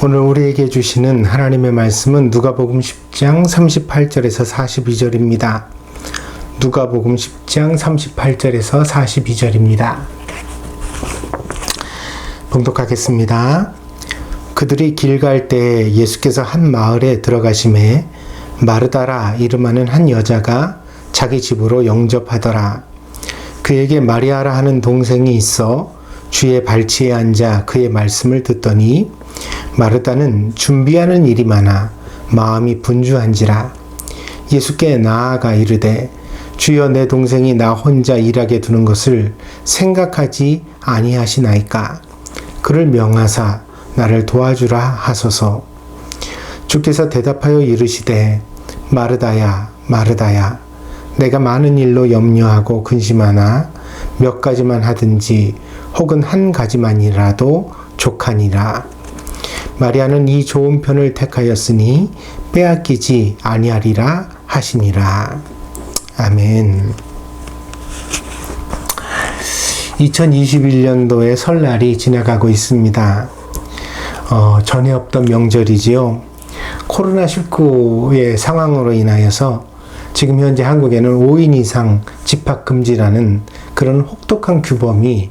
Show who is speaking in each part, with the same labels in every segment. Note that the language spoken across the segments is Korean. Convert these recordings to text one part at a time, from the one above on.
Speaker 1: 오늘 우리에게 주시는 하나님의 말씀은 누가복음 10장 38절에서 42절입니다. 누가복음 10장 38절에서 42절입니다. 봉독하겠습니다. 그들이 길 갈 때 예수께서 한 마을에 들어가심에 마르다라 이름하는 한 여자가 자기 집으로 영접하더라. 그에게 마리아라 하는 동생이 있어 주의 발치에 앉아 그의 말씀을 듣더니 마르다는 준비하는 일이 많아 마음이 분주한지라. 예수께 나아가 이르되 주여 내 동생이 나 혼자 일하게 두는 것을 생각하지 아니하시나이까. 그를 명하사 나를 도와주라 하소서. 주께서 대답하여 이르시되 마르다야 마르다야 내가 많은 일로 염려하고 근심하나 몇 가지만 하든지 혹은 한 가지만이라도 족하니라. 마리아는 이 좋은 편을 택하였으니 빼앗기지 아니하리라 하시니라. 아멘. 2021년도의 설날이 지나가고 있습니다. 전에 없던 명절이지요. 코로나19의 상황으로 인하여서 지금 현재 한국에는 5인 이상 집합금지라는 그런 혹독한 규범이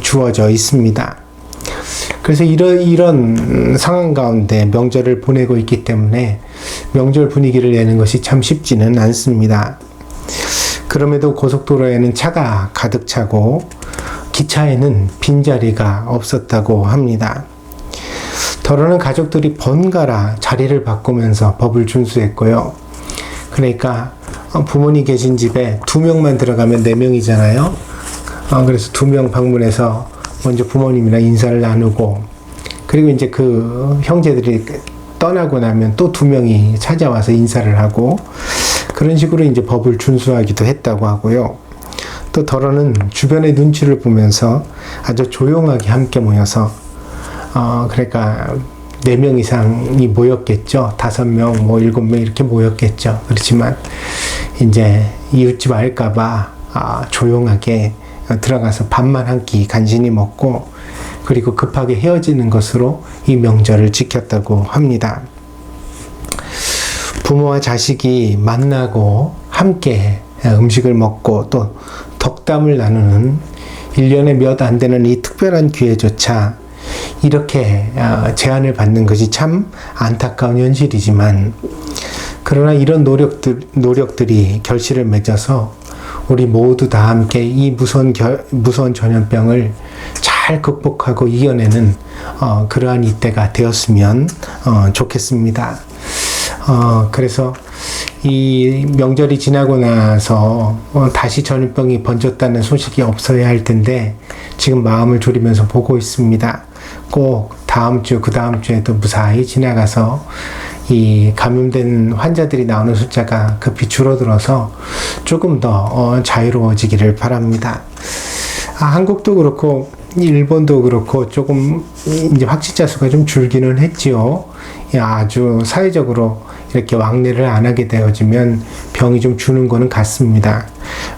Speaker 1: 주어져 있습니다. 그래서 이런 상황 가운데 명절을 보내고 있기 때문에 명절 분위기를 내는 것이 참 쉽지는 않습니다. 그럼에도 고속도로에는 차가 가득 차고 기차에는 빈자리가 없었다고 합니다. 더러는 가족들이 번갈아 자리를 바꾸면서 법을 준수했고요. 그러니까 부모님 계신 집에 2명만 들어가면 4명이잖아요. 그래서 2명 방문해서 먼저 부모님이랑 인사를 나누고, 그리고 이제 그 형제들이 떠나고 나면 또 2명이 찾아와서 인사를 하고, 그런 식으로 이제 법을 준수하기도 했다고 하고요. 또 더러는 주변의 눈치를 보면서 아주 조용하게 함께 모여서, 그러니까 4명 이상이 모였겠죠. 5명, 7명 이렇게 모였겠죠. 그렇지만 이제 이웃집 알까봐 조용하게 들어가서 밥만 한 끼 간신히 먹고, 그리고 급하게 헤어지는 것으로 이 명절을 지켰다고 합니다. 부모와 자식이 만나고 함께 음식을 먹고 또 덕담을 나누는 1년에 몇 안 되는 이 특별한 기회조차 이렇게 제한을 받는 것이 참 안타까운 현실이지만, 그러나 이런 노력들이 결실을 맺어서 우리 모두 다 함께 이 무서운 전염병을 잘 극복하고 이겨내는 그러한 이때가 되었으면 좋겠습니다. 그래서 이 명절이 지나고 나서 다시 전염병이 번졌다는 소식이 없어야 할 텐데 지금 마음을 졸이면서 보고 있습니다. 꼭 다음 주, 그 다음 주에도 무사히 지나가서 이 감염된 환자들이 나오는 숫자가 급히 줄어들어서 조금 더 자유로워지기를 바랍니다. 한국도 그렇고 일본도 그렇고 조금 이제 확진자 수가 좀 줄기는 했지요. 아주 사회적으로 이렇게 왕래를 안 하게 되어지면 병이 좀 주는 거는 같습니다.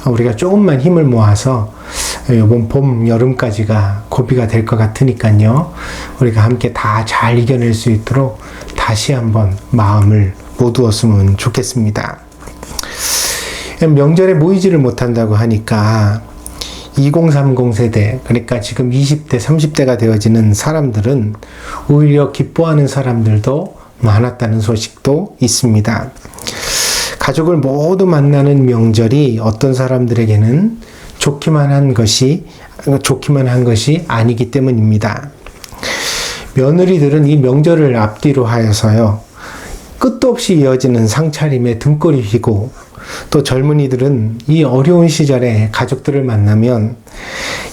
Speaker 1: 우리가 조금만 힘을 모아서 이번 봄, 여름까지가 고비가 될 것 같으니까요. 우리가 함께 다 잘 이겨낼 수 있도록 다시 한번 마음을 모두었으면 좋겠습니다. 명절에 모이지를 못한다고 하니까 2030 세대, 그러니까 지금 20대, 30대가 되어지는 사람들은 오히려 기뻐하는 사람들도 많았다는 소식도 있습니다. 가족을 모두 만나는 명절이 어떤 사람들에게는 좋기만 한 것이 아니기 때문입니다. 며느리들은 이 명절을 앞뒤로 하여서요, 끝도 없이 이어지는 상차림에 등골이 휘고, 또 젊은이들은 이 어려운 시절에 가족들을 만나면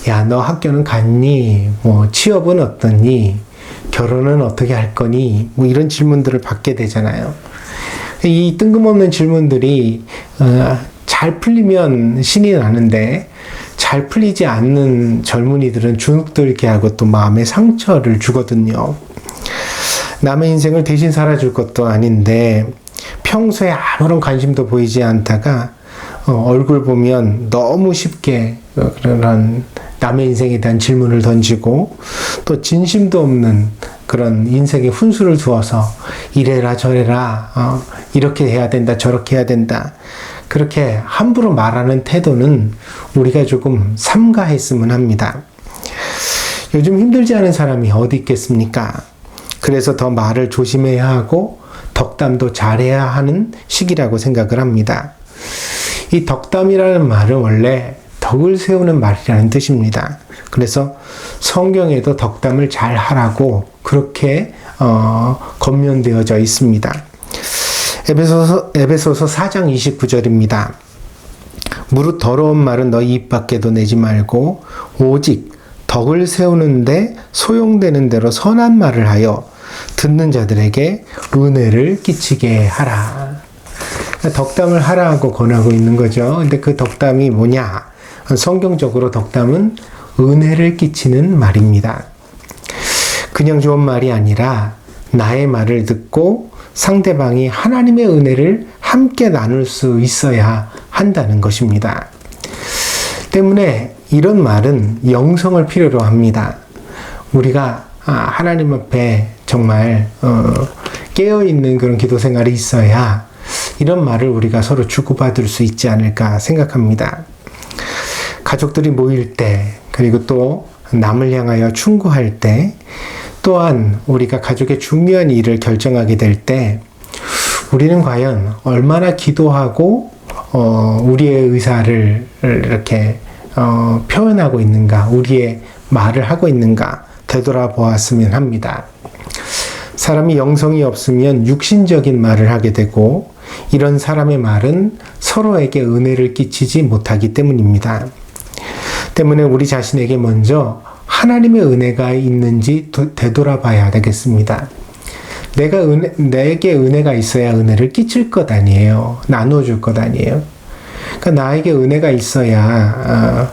Speaker 1: 야, 너 학교는 갔니? 취업은 어떻니? 결혼은 어떻게 할 거니? 이런 질문들을 받게 되잖아요. 이 뜬금없는 질문들이 잘 풀리면 신이 나는데 잘 풀리지 않는 젊은이들은 주눅들게 하고 또 마음에 상처를 주거든요. 남의 인생을 대신 살아줄 것도 아닌데 평소에 아무런 관심도 보이지 않다가 얼굴 보면 너무 쉽게 그런 남의 인생에 대한 질문을 던지고 또 진심도 없는 그런 인생의 훈수를 두어서 이래라 저래라 이렇게 해야 된다 저렇게 해야 된다 그렇게 함부로 말하는 태도는 우리가 조금 삼가했으면 합니다. 요즘 힘들지 않은 사람이 어디 있겠습니까? 그래서 더 말을 조심해야 하고 덕담도 잘해야 하는 시기라고 생각을 합니다. 이 덕담이라는 말은 원래 덕을 세우는 말이라는 뜻입니다. 그래서 성경에도 덕담을 잘 하라고 그렇게 권면되어져 있습니다. 에베소서 4장 29절입니다. 무릇 더러운 말은 너희 입 밖에도 내지 말고 오직 덕을 세우는데 소용되는 대로 선한 말을 하여 듣는 자들에게 은혜를 끼치게 하라. 덕담을 하라고 권하고 있는 거죠. 근데 그 덕담이 뭐냐? 성경적으로 덕담은 은혜를 끼치는 말입니다. 그냥 좋은 말이 아니라 나의 말을 듣고 상대방이 하나님의 은혜를 함께 나눌 수 있어야 한다는 것입니다. 때문에 이런 말은 영성을 필요로 합니다. 우리가 하나님 앞에 정말 깨어있는 그런 기도 생활이 있어야 이런 말을 우리가 서로 주고받을 수 있지 않을까 생각합니다. 가족들이 모일 때 그리고 또 남을 향하여 충고할 때 또한 우리가 가족의 중요한 일을 결정하게 될 때 우리는 과연 얼마나 기도하고 우리의 의사를 이렇게 표현하고 있는가, 우리의 말을 하고 있는가 되돌아보았으면 합니다. 사람이 영성이 없으면 육신적인 말을 하게 되고 이런 사람의 말은 서로에게 은혜를 끼치지 못하기 때문입니다. 때문에 우리 자신에게 먼저 하나님의 은혜가 있는지 되돌아봐야 되겠습니다. 내게 은혜가 있어야 은혜를 끼칠 것 아니에요. 나눠줄 것 아니에요. 그러니까 나에게 은혜가 있어야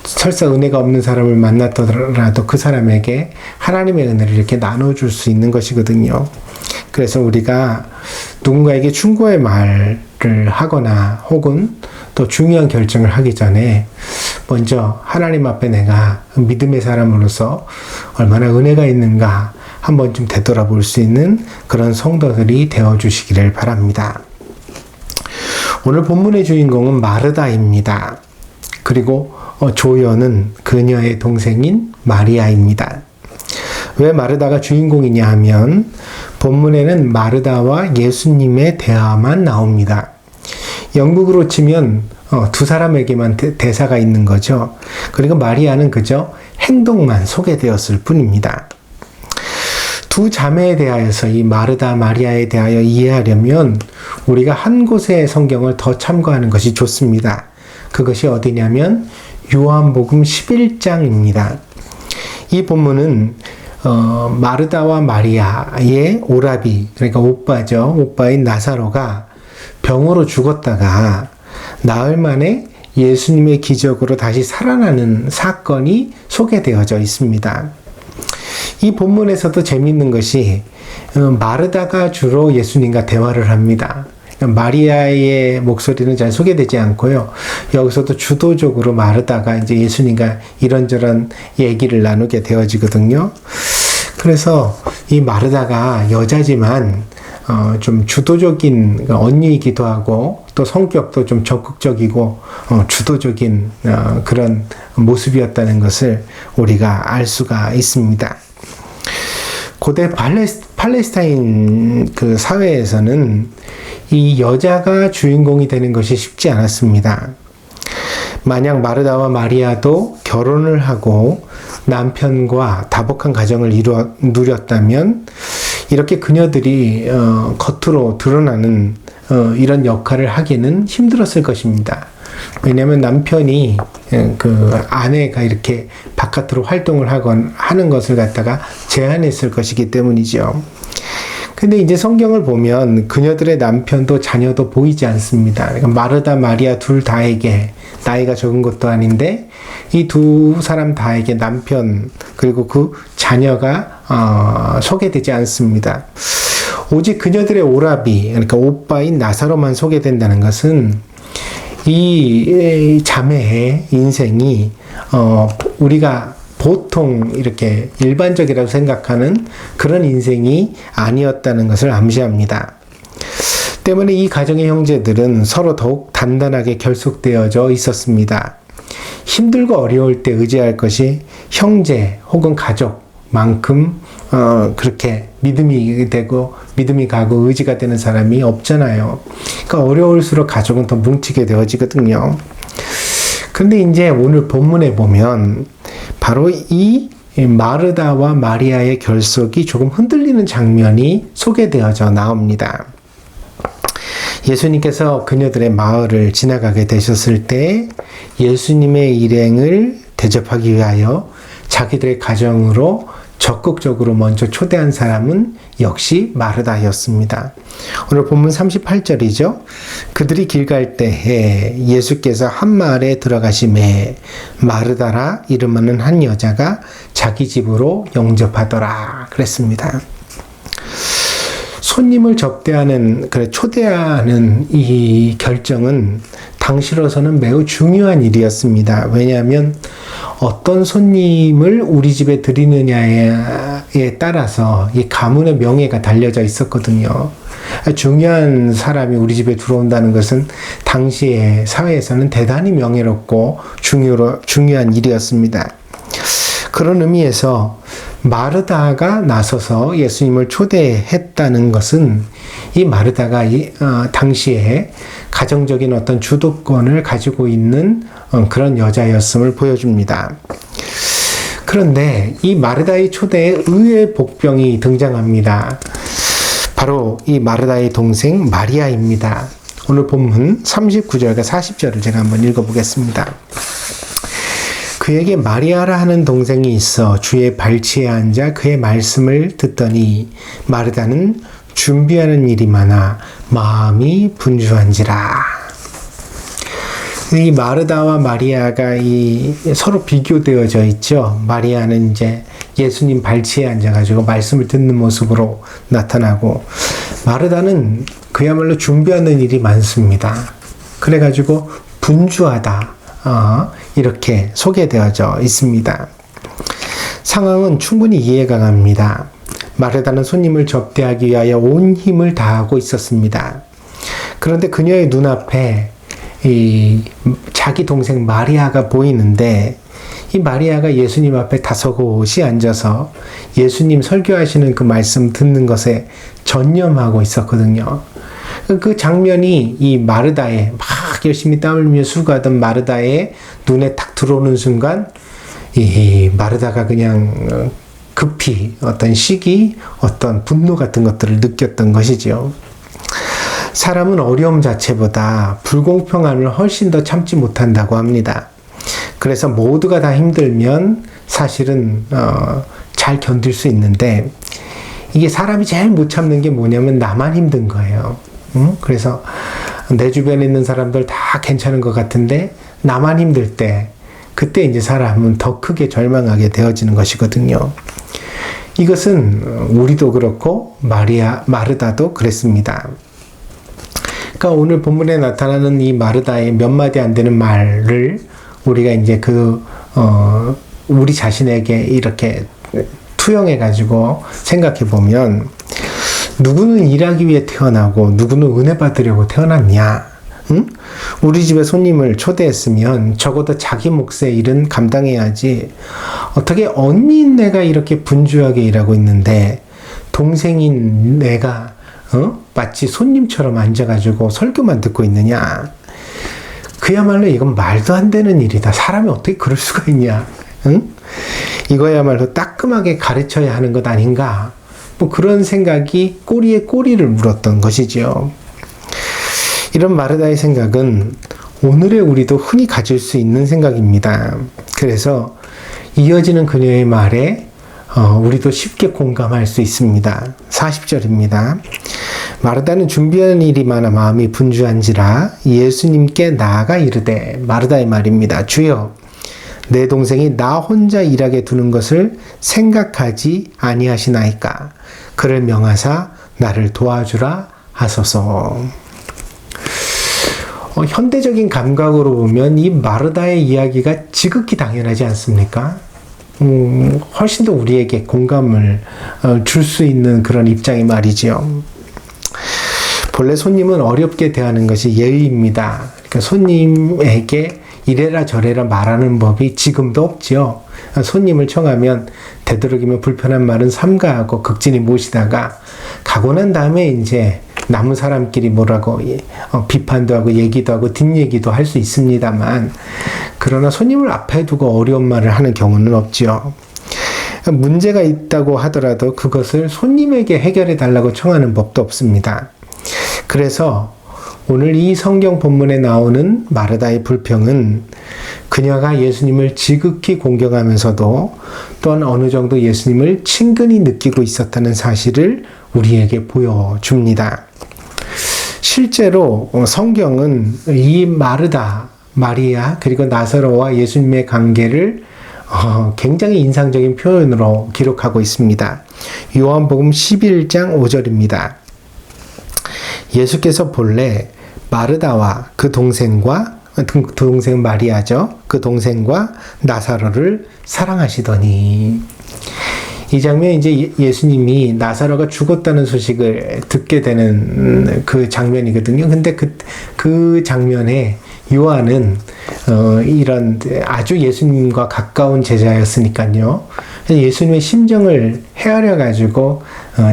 Speaker 1: 설사 은혜가 없는 사람을 만났더라도 그 사람에게 하나님의 은혜를 이렇게 나눠줄 수 있는 것이거든요. 그래서 우리가 누군가에게 충고의 말을 하거나 혹은 또 중요한 결정을 하기 전에 먼저 하나님 앞에 내가 믿음의 사람으로서 얼마나 은혜가 있는가 한번 좀 되돌아볼 수 있는 그런 성도들이 되어주시기를 바랍니다. 오늘 본문의 주인공은 마르다입니다. 그리고 조연은 그녀의 동생인 마리아입니다. 왜 마르다가 주인공이냐 하면 본문에는 마르다와 예수님의 대화만 나옵니다. 영국으로 치면 두 사람에게만 대사가 있는 거죠. 그리고 마리아는 그저 행동만 소개되었을 뿐입니다. 두 자매에 대하여서 이 마르다 마리아에 대하여 이해하려면 우리가 한 곳의 성경을 더 참고하는 것이 좋습니다. 그것이 어디냐면 요한복음 11장입니다. 이 본문은 마르다와 마리아의 오라비, 그러니까 오빠죠. 오빠인 나사로가 병으로 죽었다가 나흘 만에 예수님의 기적으로 다시 살아나는 사건이 소개되어져 있습니다. 이 본문에서도 재미있는 것이 마르다가 주로 예수님과 대화를 합니다. 마리아의 목소리는 잘 소개되지 않고요. 여기서도 주도적으로 마르다가 이제 예수님과 이런저런 얘기를 나누게 되어지거든요. 그래서 이 마르다가 여자지만 좀 주도적인 언니이기도 하고 또 성격도 좀 적극적이고 주도적인 그런 모습이었다는 것을 우리가 알 수가 있습니다. 고대 팔레스타인 그 사회에서는 이 여자가 주인공이 되는 것이 쉽지 않았습니다. 만약 마르다와 마리아도 결혼을 하고 남편과 다복한 가정을 누렸다면 이렇게 그녀들이 겉으로 드러나는 이런 역할을 하기는 힘들었을 것입니다. 왜냐하면 남편이 그 아내가 이렇게 바깥으로 활동을 하는 것을 갖다가 제한했을 것이기 때문이죠. 근데 이제 성경을 보면 그녀들의 남편도 자녀도 보이지 않습니다. 그러니까 마르다, 마리아 둘 다에게 나이가 적은 것도 아닌데 이 두 사람 다에게 남편 그리고 그 자녀가 소개되지 않습니다. 오직 그녀들의 오라비, 그러니까 오빠인 나사로만 소개된다는 것은 이 자매의 인생이 우리가 보통 이렇게 일반적이라고 생각하는 그런 인생이 아니었다는 것을 암시합니다. 때문에 이 가정의 형제들은 서로 더욱 단단하게 결속되어져 있었습니다. 힘들고 어려울 때 의지할 것이 형제 혹은 가족만큼 그렇게 믿음이 되고 믿음이 가고 의지가 되는 사람이 없잖아요. 그러니까 어려울수록 가족은 더 뭉치게 되어지거든요. 근데 이제 오늘 본문에 보면 바로 이 마르다와 마리아의 결속이 조금 흔들리는 장면이 소개되어져 나옵니다. 예수님께서 그녀들의 마을을 지나가게 되셨을 때 예수님의 일행을 대접하기 위하여 자기들의 가정으로 적극적으로 먼저 초대한 사람은 역시 마르다였습니다. 오늘 본문 38절이죠. 그들이 길 갈 때에 예수께서 한 마을에 들어가심에 마르다라 이름하는 한 여자가 자기 집으로 영접하더라 그랬습니다. 손님을 접대하는, 초대하는 이 결정은 당시로서는 매우 중요한 일이었습니다. 왜냐하면 어떤 손님을 우리 집에 드리느냐에 따라서 이 가문의 명예가 달려져 있었거든요. 중요한 사람이 우리 집에 들어온다는 것은 당시의 사회에서는 대단히 명예롭고 중요한 일이었습니다. 그런 의미에서 마르다가 나서서 예수님을 초대했다는 것은 이 마르다가 당시에 가정적인 어떤 주도권을 가지고 있는 그런 여자였음을 보여줍니다. 그런데 이 마르다의 초대에 의외의 복병이 등장합니다. 바로 이 마르다의 동생 마리아입니다. 오늘 본문 39절과 40절을 제가 한번 읽어보겠습니다. 그에게 마리아라 하는 동생이 있어 주의 발치에 앉아 그의 말씀을 듣더니 마르다는 준비하는 일이 많아 마음이 분주한지라. 이 마르다와 마리아가 서로 비교되어져 있죠. 마리아는 이제 예수님 발치에 앉아가지고 말씀을 듣는 모습으로 나타나고, 마르다는 그야말로 준비하는 일이 많습니다. 그래가지고 분주하다. 이렇게 소개되어져 있습니다. 상황은 충분히 이해가 갑니다. 마르다는 손님을 접대하기 위하여 온 힘을 다하고 있었습니다. 그런데 그녀의 눈앞에 자기 동생 마리아가 보이는데, 이 마리아가 예수님 앞에 다소곳이 앉아서 예수님 설교하시는 그 말씀 듣는 것에 전념하고 있었거든요. 그 장면이 이 마르다의 막 열심히 땀 흘리며 수고하던 마르다의 눈에 딱 들어오는 순간 이 마르다가 그냥 급히 어떤 시기, 어떤 분노 같은 것들을 느꼈던 것이죠. 사람은 어려움 자체보다 불공평함을 훨씬 더 참지 못한다고 합니다. 그래서 모두가 다 힘들면 사실은 잘 견딜 수 있는데, 이게 사람이 제일 못 참는 게 뭐냐면 나만 힘든 거예요. 그래서 내 주변에 있는 사람들 다 괜찮은 것 같은데 나만 힘들 때, 그때 이제 사람은 더 크게 절망하게 되어지는 것이거든요. 이것은 우리도 그렇고 마르다도 그랬습니다. 그러니까 오늘 본문에 나타나는 이 마르다의 몇 마디 안 되는 말을 우리가 이제 우리 자신에게 이렇게 투영해가지고 생각해 보면, 누구는 일하기 위해 태어나고 누구는 은혜 받으려고 태어났냐? 응? 우리 집에 손님을 초대했으면 적어도 자기 몫의 일은 감당해야지. 어떻게 언니인 내가 이렇게 분주하게 일하고 있는데 동생인 내가 마치 손님처럼 앉아가지고 설교만 듣고 있느냐? 그야말로 이건 말도 안 되는 일이다. 사람이 어떻게 그럴 수가 있냐? 응? 이거야말로 따끔하게 가르쳐야 하는 것 아닌가? 뭐 그런 생각이 꼬리에 꼬리를 물었던 것이지요. 이런 마르다의 생각은 오늘의 우리도 흔히 가질 수 있는 생각입니다. 그래서 이어지는 그녀의 말에 우리도 쉽게 공감할 수 있습니다. 40절입니다. 마르다는 준비하는 일이 많아 마음이 분주한지라 예수님께 나아가 이르되, 마르다의 말입니다. 주여, 내 동생이 나 혼자 일하게 두는 것을 생각하지 아니하시나이까? 그를 명하사 나를 도와주라 하소서. 현대적인 감각으로 보면 이 마르다의 이야기가 지극히 당연하지 않습니까? 훨씬 더 우리에게 공감을 줄 수 있는 그런 입장이 말이지요. 본래 손님은 어렵게 대하는 것이 예의입니다. 그러니까 손님에게 이래라 저래라 말하는 법이 지금도 없지요. 손님을 청하면 되도록이면 불편한 말은 삼가하고 극진히 모시다가 가고 난 다음에 이제 남은 사람끼리 뭐라고 비판도 하고 얘기도 하고 뒷얘기도 할 수 있습니다만, 그러나 손님을 앞에 두고 어려운 말을 하는 경우는 없지요. 문제가 있다고 하더라도 그것을 손님에게 해결해 달라고 청하는 법도 없습니다. 그래서 오늘 이 성경 본문에 나오는 마르다의 불평은 그녀가 예수님을 지극히 공경하면서도 또한 어느 정도 예수님을 친근히 느끼고 있었다는 사실을 우리에게 보여줍니다. 실제로 성경은 이 마르다, 마리아 그리고 나사로와 예수님의 관계를 굉장히 인상적인 표현으로 기록하고 있습니다. 요한복음 11장 5절입니다. 예수께서 본래 마르다와 그 동생과 그 동생 마리아죠. 그 동생과 나사로를 사랑하시더니, 이 장면이 이제 예수님이 나사로가 죽었다는 소식을 듣게 되는 그 장면이거든요. 근데 그 장면에 요한은 이런 아주 예수님과 가까운 제자였으니까요. 예수님의 심정을 헤아려 가지고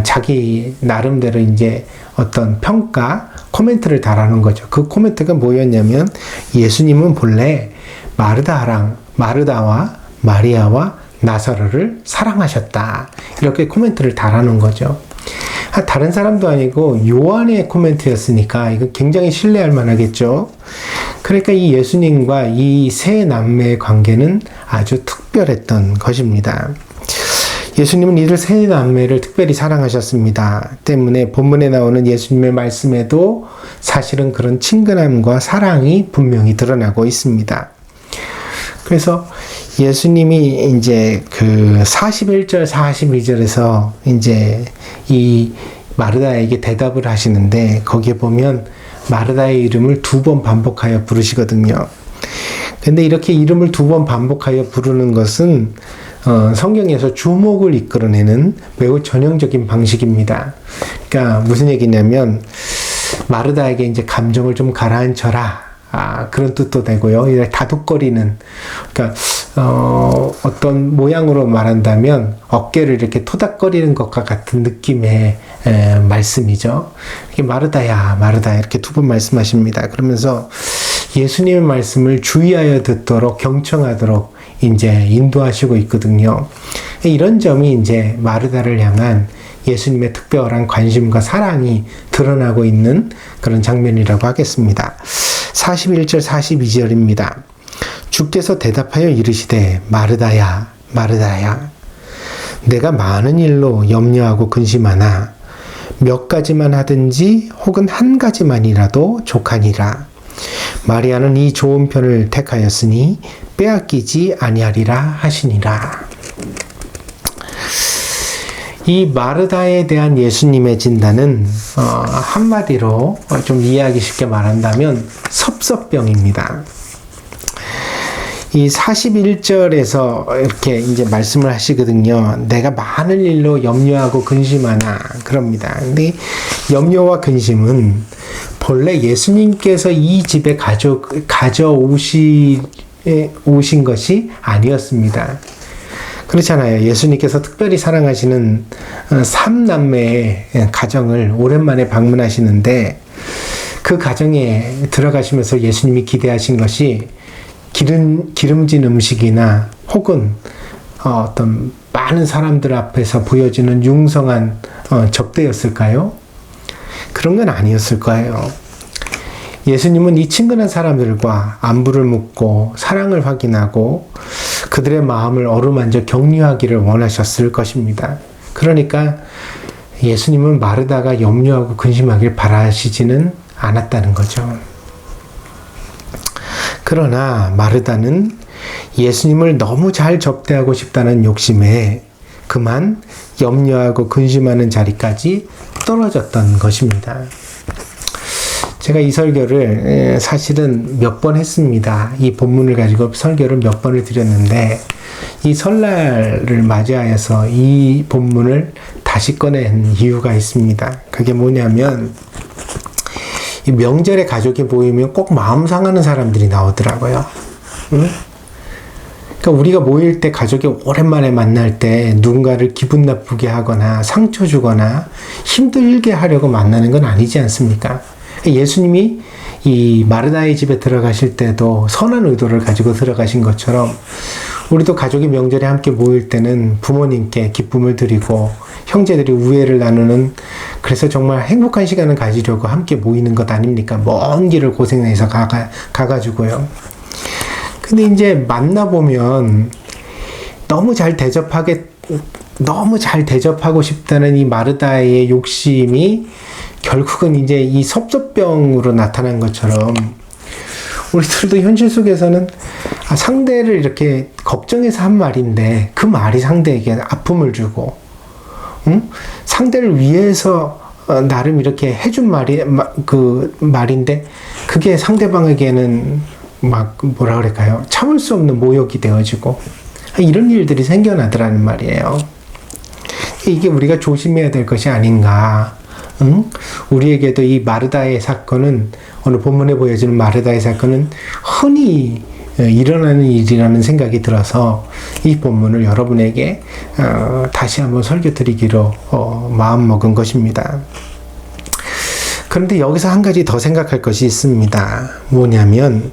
Speaker 1: 자기 나름대로 이제 어떤 평가, 코멘트를 달하는 거죠. 그 코멘트가 뭐였냐면, 예수님은 본래 마르다와 마리아와 나사로를 사랑하셨다. 이렇게 코멘트를 달하는 거죠. 다른 사람도 아니고 요한의 코멘트였으니까 이거 굉장히 신뢰할 만하겠죠. 그러니까 이 예수님과 이 세 남매의 관계는 아주 특별했던 것입니다. 예수님은 이들 세 남매를 특별히 사랑하셨습니다. 때문에 본문에 나오는 예수님의 말씀에도 사실은 그런 친근함과 사랑이 분명히 드러나고 있습니다. 그래서 예수님이 이제 그 41절, 42절에서 이제 이 마르다에게 대답을 하시는데, 거기에 보면 마르다의 이름을 2번 반복하여 부르시거든요. 근데 이렇게 이름을 2번 반복하여 부르는 것은 성경에서 주목을 이끌어내는 매우 전형적인 방식입니다. 그러니까 무슨 얘기냐면, 마르다에게 이제 감정을 좀 가라앉혀라. 그런 뜻도 되고요. 다독거리는, 그러니까 어떤 모양으로 말한다면 어깨를 이렇게 토닥거리는 것과 같은 느낌의 말씀이죠. 이렇게 마르다야, 마르다 이렇게 2번 말씀하십니다. 그러면서 예수님의 말씀을 주의하여 듣도록, 경청하도록 이제 인도하시고 있거든요. 이런 점이 이제 마르다를 향한 예수님의 특별한 관심과 사랑이 드러나고 있는 그런 장면이라고 하겠습니다. 41절 42절입니다. 주께서 대답하여 이르시되, 마르다야, 마르다야, 내가 많은 일로 염려하고 근심하나 몇 가지만 하든지 혹은 한 가지만이라도 족하니라. 마리아는 이 좋은 편을 택하였으니 빼앗기지 아니하리라 하시니라. 이 마르다에 대한 예수님의 진단은 한마디로 좀 이해하기 쉽게 말한다면 섭섭병입니다. 이 41절에서 이렇게 이제 말씀을 하시거든요. 내가 많은 일로 염려하고 근심하나, 그럽니다. 근데 염려와 근심은 본래 예수님께서 이 집에 가져오신 것이 아니었습니다. 그렇잖아요. 예수님께서 특별히 사랑하시는 3남매의 가정을 오랜만에 방문하시는데, 그 가정에 들어가시면서 예수님이 기대하신 것이 기름진 음식이나 혹은 어떤 많은 사람들 앞에서 보여지는 융성한 접대였을까요? 그런 건 아니었을 거예요. 예수님은 이 친근한 사람들과 안부를 묻고 사랑을 확인하고 그들의 마음을 어루만져 격려하기를 원하셨을 것입니다. 그러니까 예수님은 마르다가 염려하고 근심하길 바라시지는 않았다는 거죠. 그러나 마르다는 예수님을 너무 잘 접대하고 싶다는 욕심에 그만 염려하고 근심하는 자리까지 떨어졌던 것입니다. 제가 이 설교를 사실은 몇 번 했습니다. 이 본문을 가지고 설교를 몇 번을 드렸는데, 이 설날을 맞이하여서 이 본문을 다시 꺼낸 이유가 있습니다. 그게 뭐냐면 이 명절에 가족이 모이면 꼭 마음 상하는 사람들이 나오더라고요. 응? 그러니까 우리가 모일 때 가족이 오랜만에 만날 때 누군가를 기분 나쁘게 하거나 상처 주거나 힘들게 하려고 만나는 건 아니지 않습니까? 예수님이 이 마르다의 집에 들어가실 때도 선한 의도를 가지고 들어가신 것처럼 우리도 가족이 명절에 함께 모일 때는 부모님께 기쁨을 드리고 형제들이 우애를 나누는, 그래서 정말 행복한 시간을 가지려고 함께 모이는 것 아닙니까? 먼 길을 고생해서 가가지고요. 근데 이제 만나보면 너무 잘 대접하고 싶다는 이 마르다의 욕심이 결국은 이제 이 섭섭병으로 나타난 것처럼 우리들도 현실 속에서는 상대를 이렇게 걱정해서 한 말인데 그 말이 상대에게 아픔을 주고, 응? 상대를 위해서 나름 이렇게 해준 말인데 그게 상대방에게는 막 뭐라 그럴까요? 참을 수 없는 모욕이 되어지고 이런 일들이 생겨나더라는 말이에요. 이게 우리가 조심해야 될 것이 아닌가. 응? 우리에게도 이 마르다의 사건은, 오늘 본문에 보여지는 마르다의 사건은 흔히 일어나는 일이라는 생각이 들어서 이 본문을 여러분에게 다시 한번 설교 드리기로 마음먹은 것입니다. 그런데 여기서 한 가지 더 생각할 것이 있습니다. 뭐냐면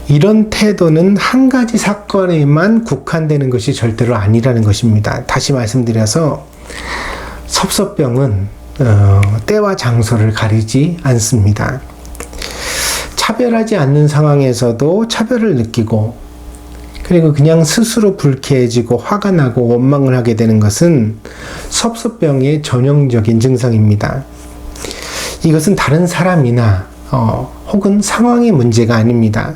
Speaker 1: 이런 태도는 한 가지 사건에만 국한되는 것이 절대로 아니라는 것입니다. 다시 말씀드려서 섭섭병은 때와 장소를 가리지 않습니다. 차별하지 않는 상황에서도 차별을 느끼고, 그리고 그냥 스스로 불쾌해지고 화가 나고 원망을 하게 되는 것은 섭섭병의 전형적인 증상입니다. 이것은 다른 사람이나 혹은 상황의 문제가 아닙니다.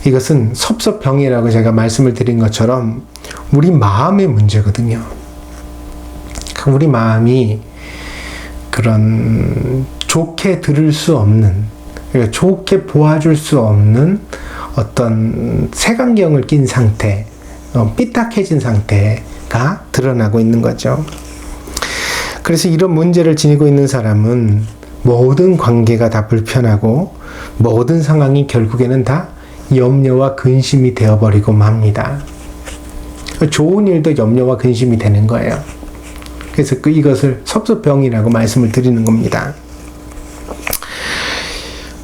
Speaker 1: 이것은 섭섭병이라고 제가 말씀을 드린 것처럼 우리 마음의 문제거든요. 우리 마음이 그런 좋게 들을 수 없는, 좋게 보아줄 수 없는 어떤 색안경을 낀 상태, 삐딱해진 상태가 드러나고 있는 거죠. 그래서 이런 문제를 지니고 있는 사람은 모든 관계가 다 불편하고 모든 상황이 결국에는 다 염려와 근심이 되어버리고 맙니다. 좋은 일도 염려와 근심이 되는 거예요. 그래서 이것을 섭섭병이라고 말씀을 드리는 겁니다.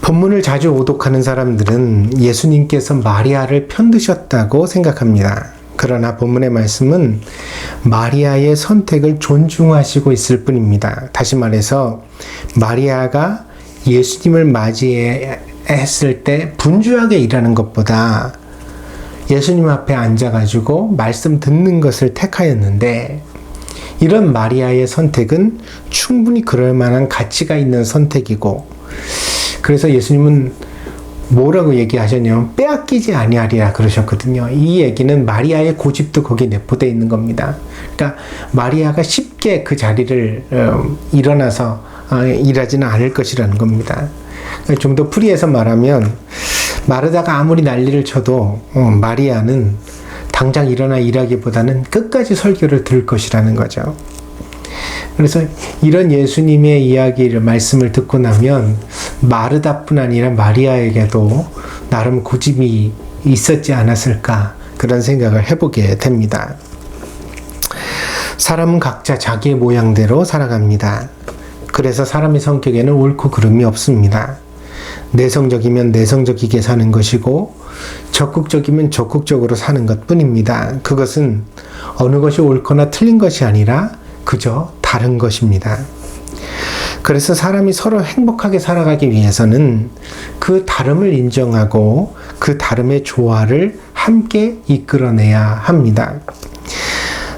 Speaker 1: 본문을 자주 오독하는 사람들은 예수님께서 마리아를 편드셨다고 생각합니다. 그러나 본문의 말씀은 마리아의 선택을 존중하시고 있을 뿐입니다. 다시 말해서 마리아가 예수님을 맞이했을 때 분주하게 일하는 것보다 예수님 앞에 앉아가지고 말씀 듣는 것을 택하였는데, 이런 마리아의 선택은 충분히 그럴 만한 가치가 있는 선택이고, 그래서 예수님은 뭐라고 얘기하셨냐면 빼앗기지 아니하리라 그러셨거든요. 이 얘기는 마리아의 고집도 거기에 내포되어 있는 겁니다. 그러니까 마리아가 쉽게 그 자리를 일어나서 일하지는 않을 것이라는 겁니다. 좀 더 풀이해서 말하면 마르다가 아무리 난리를 쳐도 마리아는 당장 일어나 일하기보다는 끝까지 설교를 들을 것이라는 거죠. 그래서 이런 예수님의 이야기를, 말씀을 듣고 나면 마르다뿐 아니라 마리아에게도 나름 고집이 있었지 않았을까, 그런 생각을 해보게 됩니다. 사람은 각자 자기의 모양대로 살아갑니다. 그래서 사람의 성격에는 옳고 그름이 없습니다. 내성적이면 내성적이게 사는 것이고 적극적이면 적극적으로 사는 것 뿐입니다. 그것은 어느 것이 옳거나 틀린 것이 아니라 그저 다른 것입니다. 그래서 사람이 서로 행복하게 살아가기 위해서는 그 다름을 인정하고 그 다름의 조화를 함께 이끌어내야 합니다.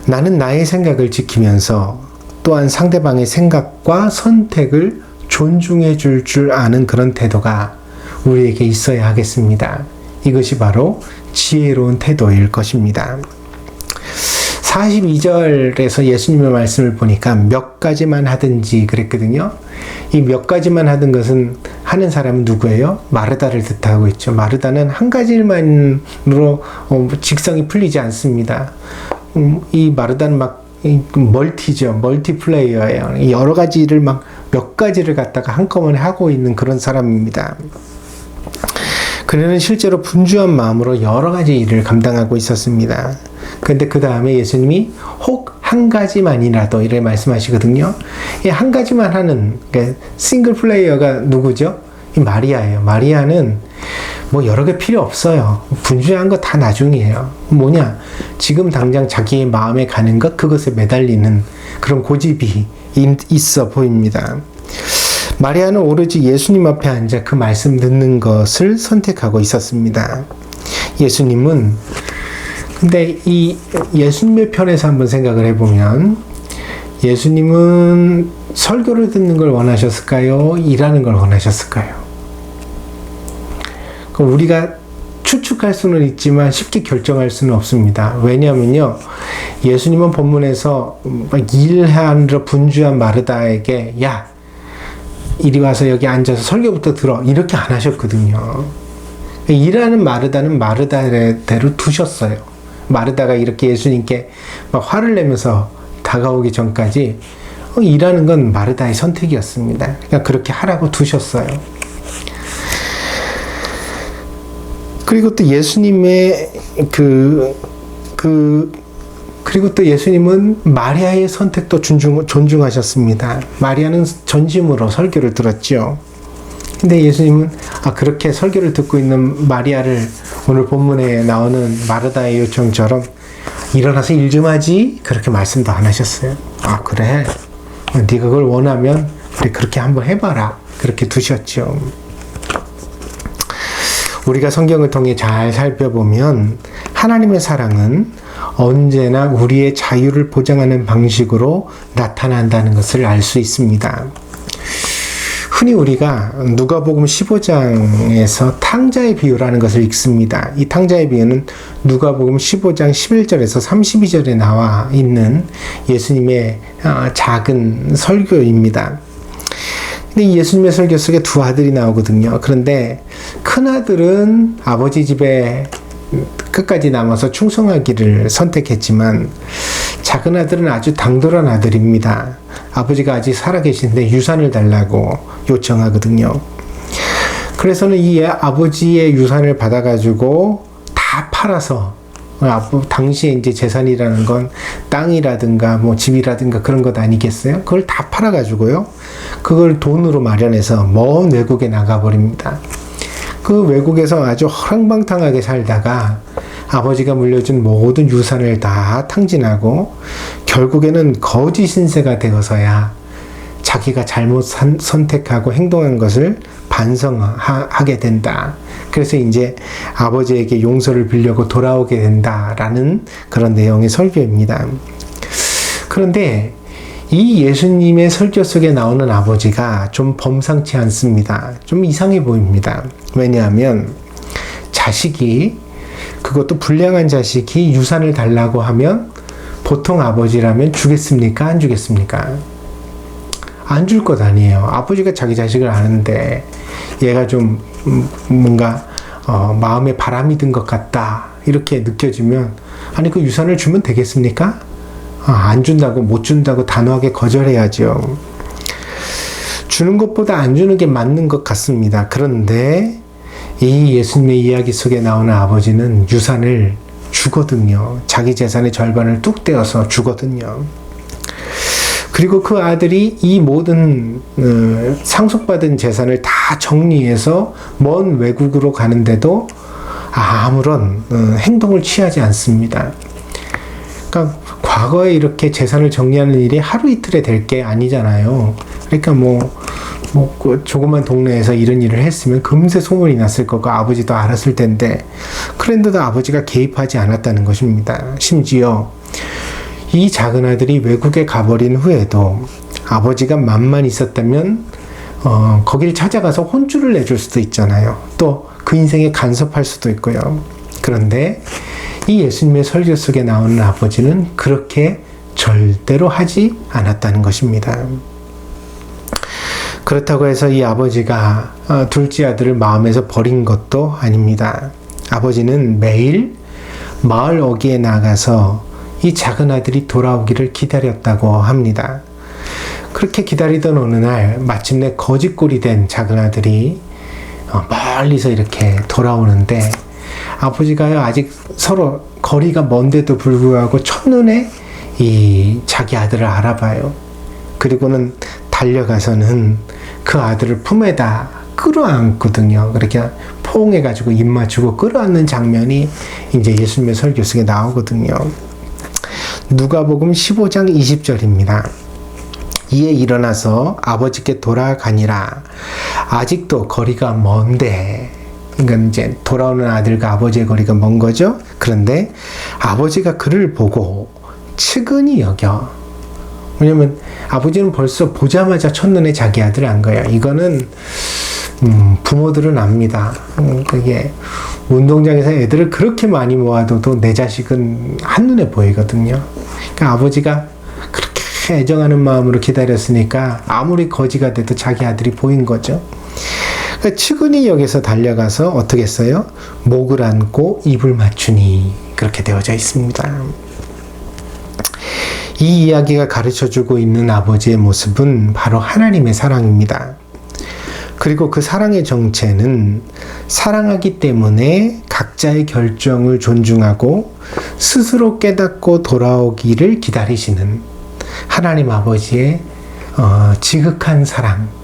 Speaker 1: 나는 나의 생각을 지키면서 또한 상대방의 생각과 선택을 존중해 줄 아는 그런 태도가 우리에게 있어야 하겠습니다. 이것이 바로 지혜로운 태도일 것입니다. 42절에서 예수님의 말씀을 보니까 몇 가지만 하든지 그랬거든요. 이 몇 가지만 하던 것은 하는 사람은 누구예요? 마르다를 뜻하고 있죠. 마르다는 한 가지 일만으로 직성이 풀리지 않습니다. 이 마르다는 막 멀티죠. 멀티플레이어예요. 여러 가지를 막 몇 가지를 갖다가 한꺼번에 하고 있는 그런 사람입니다. 그는 실제로 분주한 마음으로 여러 가지 일을 감당하고 있었습니다. 그런데 그 다음에 예수님이 혹 한 가지만이라도 이렇게 말씀하시거든요. 이 한 가지만 하는 싱글 플레이어가 누구죠? 이 마리아예요. 마리아는 뭐 여러 개 필요 없어요. 분주한 거 다 나중이에요. 뭐냐? 지금 당장 자기의 마음에 가는 것, 그것에 매달리는 그런 고집이 있어 보입니다. 마리아는 오로지 예수님 앞에 앉아 그 말씀 듣는 것을 선택하고 있었습니다. 예수님은, 근데 이 예수님의 편에서 한번 생각을 해보면, 예수님은 설교를 듣는 걸 원하셨을까요? 일하는 걸 원하셨을까요? 그럼 우리가 추측할 수는 있지만 쉽게 결정할 수는 없습니다. 왜냐하면요, 예수님은 본문에서 일하느라 분주한 마르다에게 야, 이리 와서 여기 앉아서 설교부터 들어, 이렇게 안 하셨거든요. 일하는 마르다는 마르다대로 두셨어요. 마르다가 이렇게 예수님께 막 화를 내면서 다가오기 전까지 일하는 건 마르다의 선택이었습니다. 그러니까 그렇게 하라고 두셨어요. 그리고 또 예수님의 그리고 또 예수님은 마리아의 선택도 존중하셨습니다. 마리아는 전심으로 설교를 들었죠. 근데 예수님은 그렇게 설교를 듣고 있는 마리아를 오늘 본문에 나오는 마르다의 요청처럼 일어나서 일 좀 하지? 그렇게 말씀도 안 하셨어요. 그래. 네가 그걸 원하면 그래, 그렇게 한번 해봐라. 그렇게 두셨죠. 우리가 성경을 통해 잘 살펴보면 하나님의 사랑은 언제나 우리의 자유를 보장하는 방식으로 나타난다는 것을 알 수 있습니다. 흔히 우리가 누가복음 15장에서 탕자의 비유라는 것을 읽습니다. 이 탕자의 비유는 누가복음 15장 11절에서 32절에 나와 있는 예수님의 작은 설교입니다. 근데 예수님의 설교 속에 두 아들이 나오거든요. 그런데 큰 아들은 아버지 집에 끝까지 남아서 충성하기를 선택했지만 작은 아들은 아주 당돌한 아들입니다. 아버지가 아직 살아계신데 유산을 달라고 요청하거든요. 그래서는 이 아버지의 유산을 받아가지고 다 팔아서, 당시에 이제 재산이라는 건 땅이라든가 뭐 집이라든가 그런 것 아니겠어요? 그걸 다 팔아가지고요, 그걸 돈으로 마련해서 먼 외국에 나가버립니다. 그 외국에서 아주 허랑방탕하게 살다가 아버지가 물려준 모든 유산을 다 탕진하고 결국에는 거지 신세가 되어서야 자기가 잘못 선택하고 행동한 것을 반성하게 된다. 그래서 이제 아버지에게 용서를 빌려고 돌아오게 된다라는 그런 내용의 설교입니다. 그런데 이 예수님의 설교 속에 나오는 아버지가 좀 범상치 않습니다. 좀 이상해 보입니다. 왜냐하면 자식이, 그것도 불량한 자식이 유산을 달라고 하면 보통 아버지라면 주겠습니까? 안 주겠습니까? 안 줄 것 아니에요. 아버지가 자기 자식을 아는데 얘가 좀 뭔가 마음에 바람이 든 것 같다 이렇게 느껴지면 그 유산을 주면 되겠습니까? 안 준다고, 못 준다고 단호하게 거절해야죠. 주는 것보다 안 주는 게 맞는 것 같습니다. 그런데 이 예수님의 이야기 속에 나오는 아버지는 유산을 주거든요. 자기 재산의 절반을 뚝 떼어서 주거든요. 그리고 그 아들이 이 모든 상속받은 재산을 다 정리해서 먼 외국으로 가는데도 아무런 행동을 취하지 않습니다. 그러니까 과거에 이렇게 재산을 정리하는 일이 하루 이틀에 될 게 아니잖아요. 그러니까 그 조그만 동네에서 이런 일을 했으면 금세 소문이 났을 거고 아버지도 알았을 텐데, 그런데도 아버지가 개입하지 않았다는 것입니다. 심지어 이 작은 아들이 외국에 가버린 후에도 아버지가 맘만 있었다면 거기를 찾아가서 혼쭐을 내줄 수도 있잖아요. 또 그 인생에 간섭할 수도 있고요. 그런데 이 예수님의 설교 속에 나오는 아버지는 그렇게 절대로 하지 않았다는 것입니다. 그렇다고 해서 이 아버지가 둘째 아들을 마음에서 버린 것도 아닙니다. 아버지는 매일 마을 어귀에 나가서 이 작은 아들이 돌아오기를 기다렸다고 합니다. 그렇게 기다리던 어느 날 마침내 거짓골이 된 작은 아들이 멀리서 이렇게 돌아오는데, 아버지가 아직 서로 거리가 먼데도 불구하고 첫눈에 이 자기 아들을 알아봐요. 그리고는 달려가서는 그 아들을 품에다 끌어안거든요. 그렇게 포옹해가지고 입 맞추고 끌어안는 장면이 이제 예수님의 설교 속에 나오거든요. 누가복음 15장 20절입니다. 이에 일어나서 아버지께 돌아가니라. 아직도 거리가 먼데, 그러니까 이제 돌아오는 아들과 아버지의 거리가 먼 거죠. 그런데 아버지가 그를 보고 측은히 여겨. 왜냐면 아버지는 벌써 보자마자 첫눈에 자기 아들을 안 거야. 이거는 부모들은 압니다. 그게 운동장에서 애들을 그렇게 많이 모아둬도 내 자식은 한눈에 보이거든요. 그러니까 아버지가 그렇게 애정하는 마음으로 기다렸으니까 아무리 거지가 돼도 자기 아들이 보인 거죠. 그러니까 측은히 여기서 달려가서 어떻게 했어요? 목을 안고 입을 맞추니, 그렇게 되어져 있습니다. 이 이야기가 가르쳐주고 있는 아버지의 모습은 바로 하나님의 사랑입니다. 그리고 그 사랑의 정체는 사랑하기 때문에 각자의 결정을 존중하고 스스로 깨닫고 돌아오기를 기다리시는 하나님 아버지의 지극한 사랑.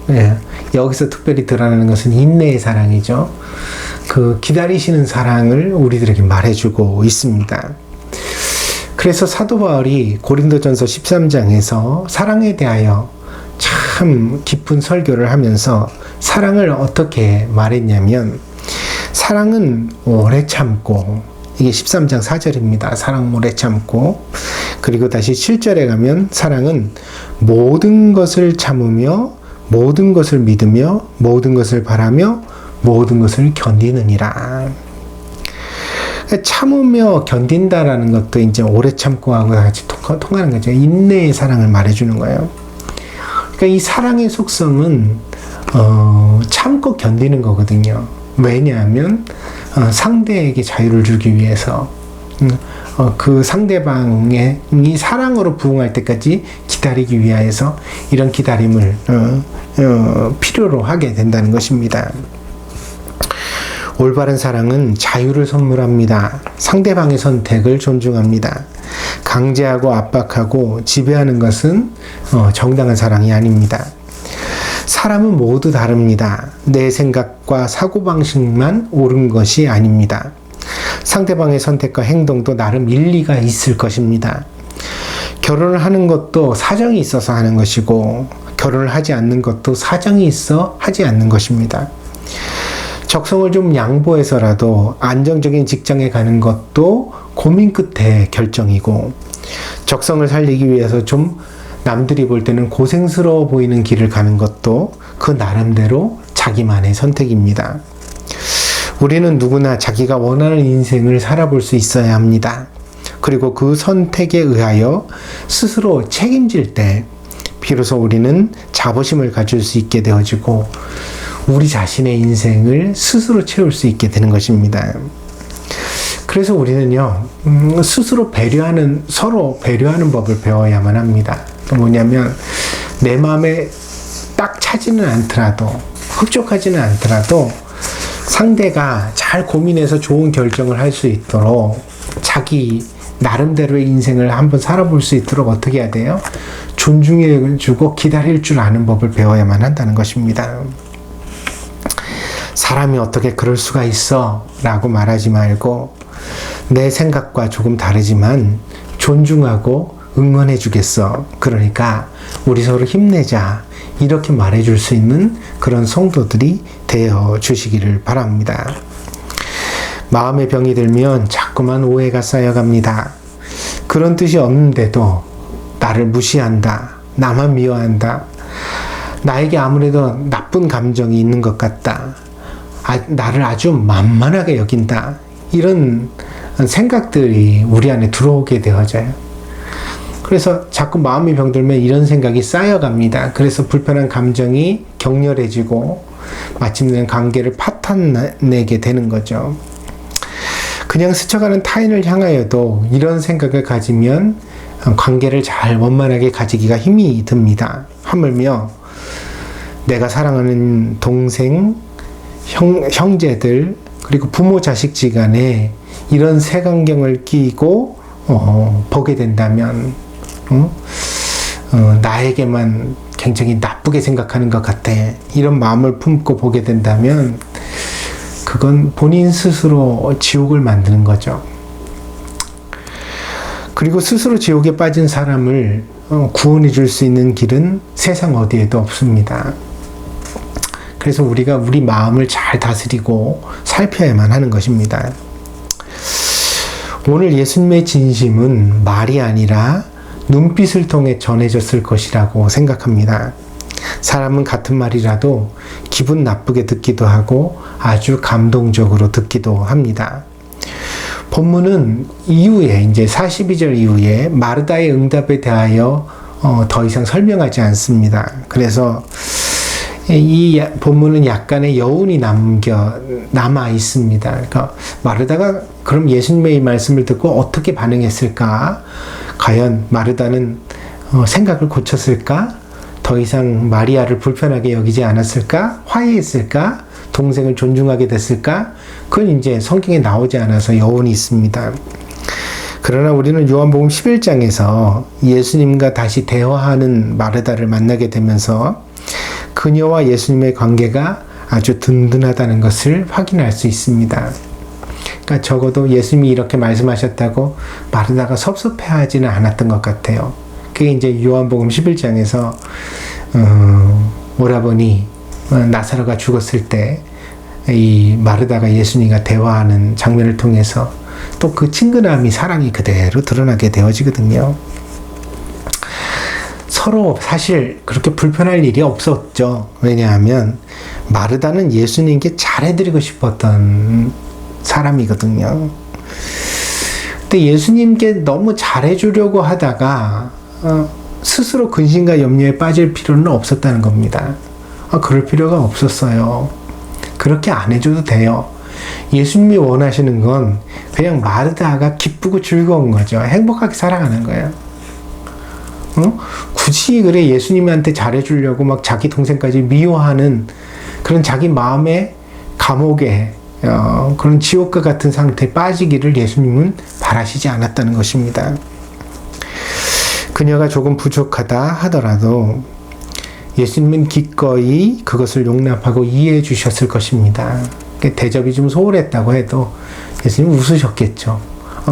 Speaker 1: 예, 여기서 특별히 드러나는 것은 인내의 사랑이죠. 그 기다리시는 사랑을 우리들에게 말해주고 있습니다. 그래서 사도 바울이 고린도전서 13장에서 사랑에 대하여 참 깊은 설교를 하면서 사랑을 어떻게 말했냐면, 사랑은 오래 참고, 이게 13장 4절입니다. 사랑 오래 참고. 그리고 다시 7절에 가면 사랑은 모든 것을 참으며 모든 것을 믿으며 모든 것을 바라며 모든 것을 견디느니라. 참으며 견딘다라는 것도 이제 오래 참고 하고 같이 통하는 거죠. 인내의 사랑을 말해주는 거예요. 그러니까 이 사랑의 속성은 참고 견디는 거거든요. 왜냐하면 상대에게 자유를 주기 위해서, 그 상대방이 사랑으로 부응할 때까지 기다리기 위해서 이런 기다림을 필요로 하게 된다는 것입니다. 올바른 사랑은 자유를 선물합니다. 상대방의 선택을 존중합니다. 강제하고 압박하고 지배하는 것은 정당한 사랑이 아닙니다. 사람은 모두 다릅니다. 내 생각과 사고방식만 옳은 것이 아닙니다. 상대방의 선택과 행동도 나름 일리가 있을 것입니다. 결혼을 하는 것도 사정이 있어서 하는 것이고, 결혼을 하지 않는 것도 사정이 있어 하지 않는 것입니다. 적성을 좀 양보해서라도 안정적인 직장에 가는 것도 고민 끝에 결정이고, 적성을 살리기 위해서 좀 남들이 볼 때는 고생스러워 보이는 길을 가는 것도 그 나름대로 자기만의 선택입니다. 우리는 누구나 자기가 원하는 인생을 살아볼 수 있어야 합니다. 그리고 그 선택에 의하여 스스로 책임질 때 비로소 우리는 자부심을 가질 수 있게 되어지고 우리 자신의 인생을 스스로 채울 수 있게 되는 것입니다. 그래서 우리는요, 스스로 서로 배려하는 법을 배워야만 합니다. 뭐냐면, 내 마음에 딱 차지는 않더라도, 흡족하지는 않더라도, 상대가 잘 고민해서 좋은 결정을 할 수 있도록 자기 나름대로의 인생을 한번 살아볼 수 있도록 어떻게 해야 돼요? 존중해주고 기다릴 줄 아는 법을 배워야만 한다는 것입니다. 사람이 어떻게 그럴 수가 있어? 라고 말하지 말고, 내 생각과 조금 다르지만 존중하고 응원해 주겠어. 그러니까 우리 서로 힘내자. 이렇게 말해줄 수 있는 그런 성도들이 되어 주시기를 바랍니다. 마음의 병이 들면 자꾸만 오해가 쌓여갑니다. 그런 뜻이 없는데도 나를 무시한다. 나만 미워한다. 나에게 아무래도 나쁜 감정이 있는 것 같다. 나를 아주 만만하게 여긴다. 이런 생각들이 우리 안에 들어오게 되어져요. 그래서 자꾸 마음이 병들면 이런 생각이 쌓여갑니다. 그래서 불편한 감정이 격렬해지고 마침내 관계를 파탄내게 되는 거죠. 그냥 스쳐가는 타인을 향하여도 이런 생각을 가지면 관계를 잘 원만하게 가지기가 힘이 듭니다. 하물며 내가 사랑하는 동생, 형제들, 그리고 부모 자식지간에 이런 색안경을 끼고 보게 된다면 나에게만 굉장히 나쁘게 생각하는 것 같아, 이런 마음을 품고 보게 된다면 그건 본인 스스로 지옥을 만드는 거죠. 그리고 스스로 지옥에 빠진 사람을 구원해 줄 수 있는 길은 세상 어디에도 없습니다. 그래서 우리가 우리 마음을 잘 다스리고 살펴야만 하는 것입니다. 오늘 예수님의 진심은 말이 아니라 눈빛을 통해 전해졌을 것이라고 생각합니다. 사람은 같은 말이라도 기분 나쁘게 듣기도 하고 아주 감동적으로 듣기도 합니다. 본문은 이후에 이제 42절 이후에 마르다의 응답에 대하여 더 이상 설명하지 않습니다. 그래서 이 본문은 약간의 여운이 남아 있습니다. 그러니까 마르다가 그럼 예수님의 이 말씀을 듣고 어떻게 반응했을까? 과연 마르다는 생각을 고쳤을까? 더 이상 마리아를 불편하게 여기지 않았을까? 화해했을까? 동생을 존중하게 됐을까? 그건 이제 성경에 나오지 않아서 여운이 있습니다. 그러나 우리는 요한복음 11장에서 예수님과 다시 대화하는 마르다를 만나게 되면서 그녀와 예수님의 관계가 아주 든든하다는 것을 확인할 수 있습니다. 그러니까 적어도 예수님이 이렇게 말씀하셨다고 마르다가 섭섭해하지는 않았던 것 같아요. 그게 이제 요한복음 11장에서 오라버니 나사로가 죽었을 때 이 마르다가 예수님과 대화하는 장면을 통해서 또 그 친근함이, 사랑이 그대로 드러나게 되어지거든요. 서로 사실 그렇게 불편할 일이 없었죠. 왜냐하면 마르다는 예수님께 잘해드리고 싶었던 사람이거든요. 근데 예수님께 너무 잘해주려고 하다가 스스로 근심과 염려에 빠질 필요는 없었다는 겁니다. 그럴 필요가 없었어요. 그렇게 안 해줘도 돼요. 예수님이 원하시는 건 그냥 마르다가 기쁘고 즐거운 거죠. 행복하게 살아가는 거예요. 굳이 그래 예수님한테 잘해주려고 막 자기 동생까지 미워하는 그런 자기 마음의 감옥에 그런 지옥과 같은 상태에 빠지기를 예수님은 바라시지 않았다는 것입니다. 그녀가 조금 부족하다 하더라도 예수님은 기꺼이 그것을 용납하고 이해해 주셨을 것입니다. 대접이 좀 소홀했다고 해도 예수님은 웃으셨겠죠.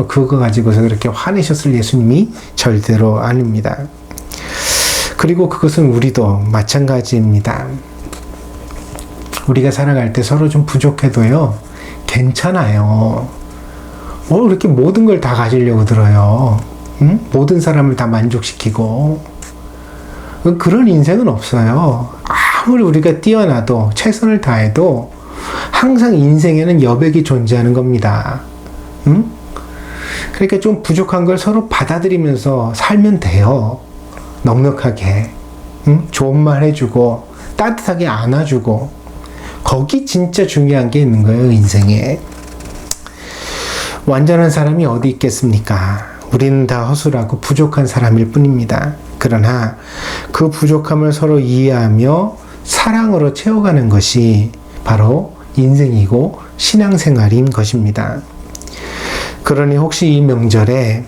Speaker 1: 그거 가지고서 그렇게 화내셨을 예수님이 절대로 아닙니다. 그리고 그것은 우리도 마찬가지입니다. 우리가 살아갈 때 서로 좀 부족해도요, 괜찮아요. 이렇게 모든 걸 다 가지려고 들어요. 응? 모든 사람을 다 만족시키고. 그런 인생은 없어요. 아무리 우리가 뛰어나도 최선을 다해도 항상 인생에는 여백이 존재하는 겁니다. 응? 그러니까 좀 부족한 걸 서로 받아들이면서 살면 돼요. 넉넉하게. 응? 좋은 말 해주고 따뜻하게 안아주고. 거기 진짜 중요한 게 있는 거예요, 인생에. 완전한 사람이 어디 있겠습니까? 우리는 다 허술하고 부족한 사람일 뿐입니다. 그러나 그 부족함을 서로 이해하며 사랑으로 채워가는 것이 바로 인생이고 신앙생활인 것입니다. 그러니 혹시 이 명절에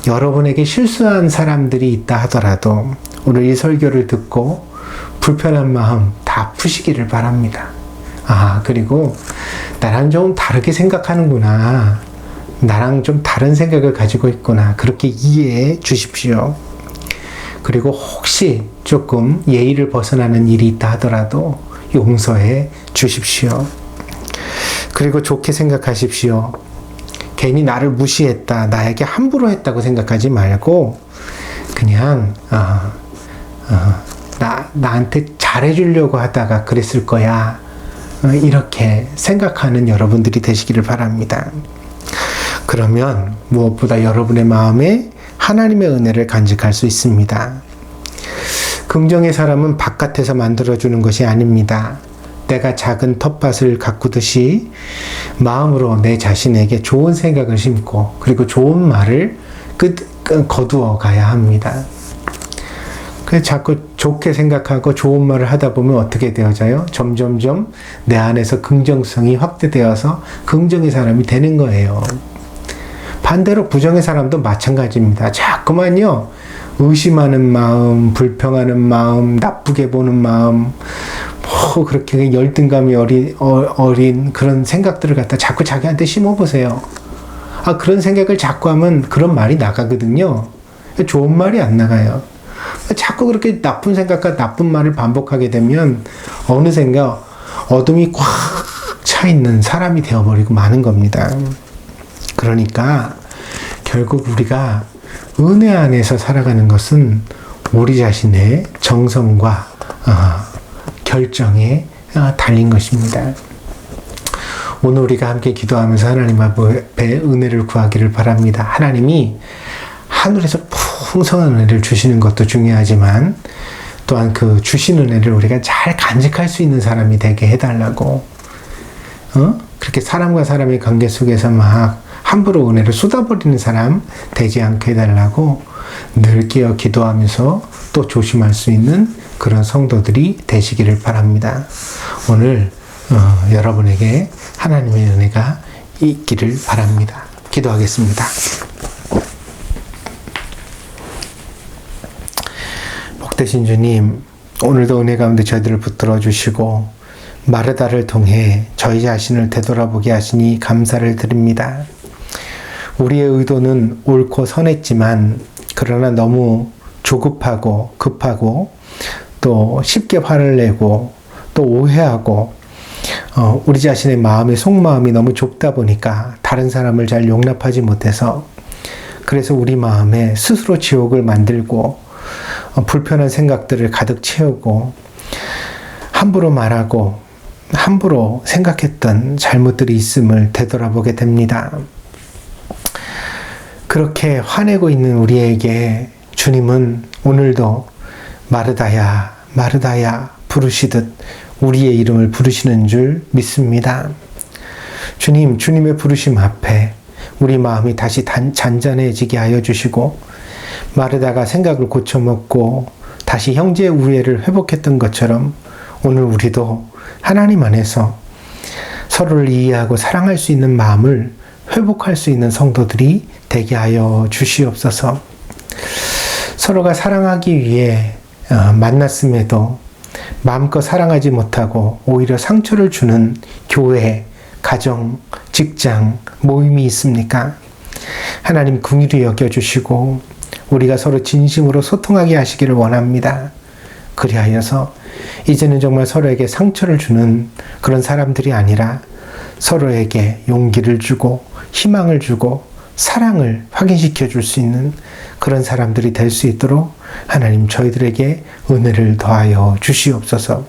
Speaker 1: 여러분에게 실수한 사람들이 있다 하더라도 오늘 이 설교를 듣고 불편한 마음 다 푸시기를 바랍니다. 그리고 나랑 좀 다르게 생각하는구나. 나랑 좀 다른 생각을 가지고 있구나. 그렇게 이해해 주십시오. 그리고 혹시 조금 예의를 벗어나는 일이 있다 하더라도 용서해 주십시오. 그리고 좋게 생각하십시오. 괜히 나를 무시했다, 나에게 함부로 했다고 생각하지 말고 그냥 나한테 잘해주려고 하다가 그랬을 거야. 이렇게 생각하는 여러분들이 되시기를 바랍니다. 그러면 무엇보다 여러분의 마음에 하나님의 은혜를 간직할 수 있습니다. 긍정의 사람은 바깥에서 만들어주는 것이 아닙니다. 내가 작은 텃밭을 가꾸듯이 마음으로 내 자신에게 좋은 생각을 심고 그리고 좋은 말을 거두어 가야 합니다. 그래서 자꾸 좋게 생각하고 좋은 말을 하다 보면 어떻게 되어져요? 점점점 내 안에서 긍정성이 확대되어서 긍정의 사람이 되는 거예요. 반대로 부정의 사람도 마찬가지입니다. 자꾸만요, 의심하는 마음, 불평하는 마음, 나쁘게 보는 마음, 그렇게 열등감이 어린 그런 생각들을 갖다 자꾸 자기한테 심어보세요. 그런 생각을 자꾸 하면 그런 말이 나가거든요. 좋은 말이 안 나가요. 자꾸 그렇게 나쁜 생각과 나쁜 말을 반복하게 되면 어느샌가 어둠이 꽉 차 있는 사람이 되어버리고 마는 겁니다. 그러니까 결국 우리가 은혜 안에서 살아가는 것은 우리 자신의 정성과 결정에 달린 것입니다. 오늘 우리가 함께 기도하면서 하나님 앞에 은혜를 구하기를 바랍니다. 하나님이 하늘에서 풍성한 은혜를 주시는 것도 중요하지만 또한 그 주신 은혜를 우리가 잘 간직할 수 있는 사람이 되게 해달라고, 그렇게 사람과 사람의 관계 속에서 막 함부로 은혜를 쏟아버리는 사람 되지 않게 해달라고 늘 깨어 기도하면서 또 조심할 수 있는 그런 성도들이 되시기를 바랍니다. 오늘 여러분에게 하나님의 은혜가 있기를 바랍니다. 기도하겠습니다. 복되신 주님, 오늘도 은혜 가운데 저희들을 붙들어 주시고 마르다를 통해 저희 자신을 되돌아보게 하시니 감사를 드립니다. 우리의 의도는 옳고 선했지만 그러나 너무 조급하고 급하고 또 쉽게 화를 내고 또 오해하고 우리 자신의 마음의 속마음이 너무 좁다 보니까 다른 사람을 잘 용납하지 못해서 그래서 우리 마음에 스스로 지옥을 만들고 불편한 생각들을 가득 채우고 함부로 말하고 함부로 생각했던 잘못들이 있음을 되돌아보게 됩니다. 그렇게 화내고 있는 우리에게 주님은 오늘도 마르다야 마르다야 부르시듯 우리의 이름을 부르시는 줄 믿습니다. 주님, 주님의 부르심 앞에 우리 마음이 다시 잔잔해지게 하여 주시고 마르다가 생각을 고쳐먹고 다시 형제의 우애를 회복했던 것처럼 오늘 우리도 하나님 안에서 서로를 이해하고 사랑할 수 있는 마음을 회복할 수 있는 성도들이 되게 하여 주시옵소서. 서로가 사랑하기 위해 만났음에도 마음껏 사랑하지 못하고 오히려 상처를 주는 교회, 가정, 직장, 모임이 있습니까? 하나님 긍휼히 여겨주시고 우리가 서로 진심으로 소통하게 하시기를 원합니다. 그리하여서 이제는 정말 서로에게 상처를 주는 그런 사람들이 아니라 서로에게 용기를 주고 희망을 주고 사랑을 확인시켜 줄 수 있는 그런 사람들이 될 수 있도록 하나님 저희들에게 은혜를 더하여 주시옵소서.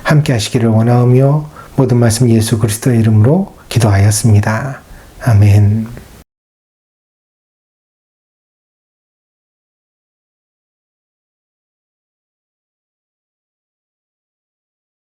Speaker 1: 함께 하시기를 원하오며 모든 말씀 예수 그리스도의 이름으로 기도하였습니다. 아멘.